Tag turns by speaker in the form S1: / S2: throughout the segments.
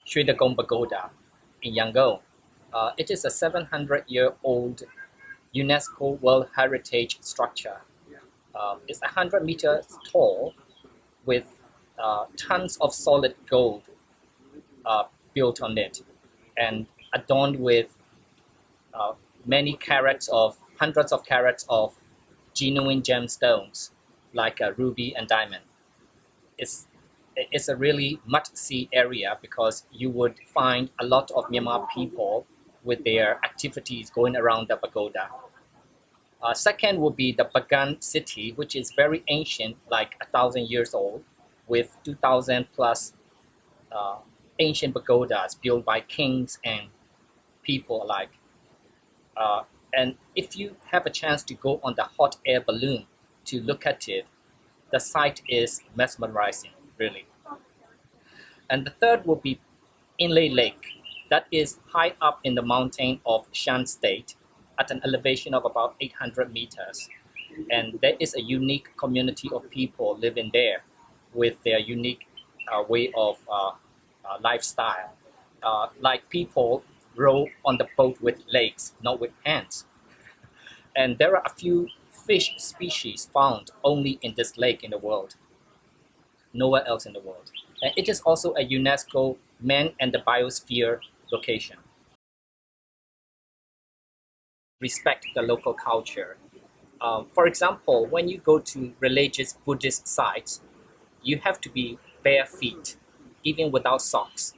S1: Sridagong Pagoda in Yangon. It is a 700-year-old UNESCO World Heritage structure. It's 100 meters tall with tons of solid gold built on it and adorned with hundreds of carats of genuine gemstones like ruby and diamond. It's a really must-see area because you would find a lot of Myanmar people with their activities going around the pagoda. Second would be the Bagan city, which is very ancient, like 1,000 years old, with 2,000 plus ancient pagodas built by kings and people alike. And if you have a chance to go on the hot air balloon to look at it, the sight is mesmerizing, really. And the third would be Inle Lake, that is high up in the mountain of Shan State at an elevation of about 800 meters. And there is a unique community of people living there with their unique way of lifestyle. Like people row on the boat with legs, not with hands. And there are a few fish species found only in this lake in the world, nowhere else in the world. And it is also a UNESCO Man and the Biosphere location. Respect the local culture. For example, when you go to religious Buddhist sites, you have to be bare feet, even without socks.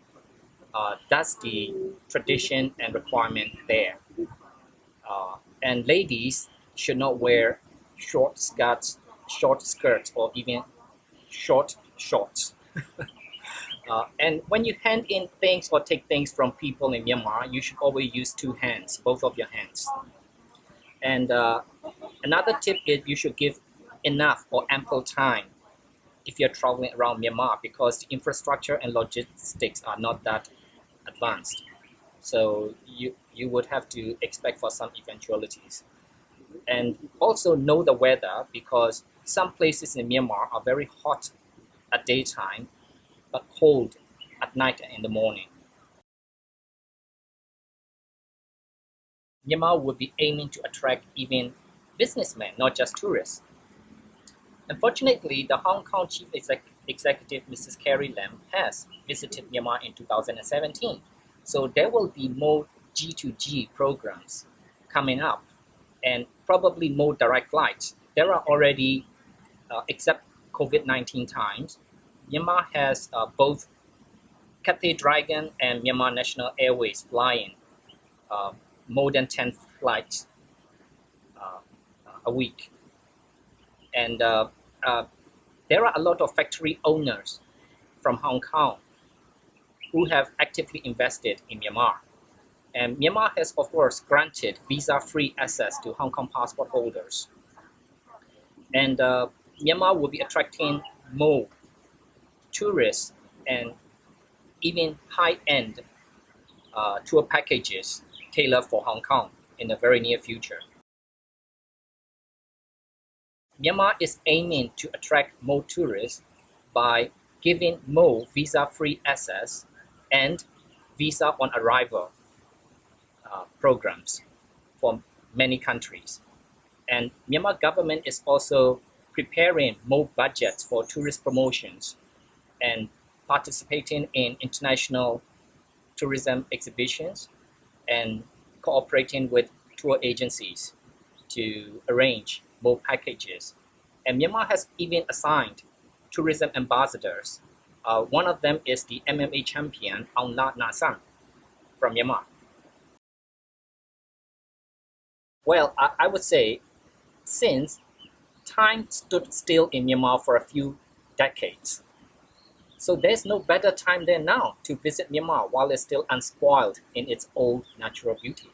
S1: That's the tradition and requirement there. And ladies should not wear short skirts, or even short shorts. And when you hand in things or take things from people in Myanmar, you should always use two hands, both of your hands. And another tip is you should give enough or ample time if you're traveling around Myanmar, because the infrastructure and logistics are not that advanced. So you would have to expect for some eventualities. And also know the weather, because some places in Myanmar are very hot at daytime, but cold at night and in the morning. Myanmar would be aiming to attract even businessmen, not just tourists. Unfortunately, the Hong Kong Chief Executive, Mrs. Carrie Lam, has visited Myanmar in 2017. So there will be more G2G programs coming up and probably more direct flights. There are already, except COVID-19 times, Myanmar has both Cathay Dragon and Myanmar National Airways flying more than 10 flights a week. And there are a lot of factory owners from Hong Kong who have actively invested in Myanmar. And Myanmar has, of course, granted visa-free access to Hong Kong passport holders. And Myanmar will be attracting more tourists and even high-end tour packages tailored for Hong Kong in the very near future. Myanmar is aiming to attract more tourists by giving more visa-free access and visa on arrival programs for many countries. And Myanmar government is also preparing more budgets for tourist promotions and participating in international tourism exhibitions and cooperating with tour agencies to arrange more packages. And Myanmar has even assigned tourism ambassadors. One of them is the MMA champion Aung La Nasan from Myanmar. Well, I would say since time stood still in Myanmar for a few decades, so there's no better time than now to visit Myanmar while it's still unspoiled in its old natural beauty.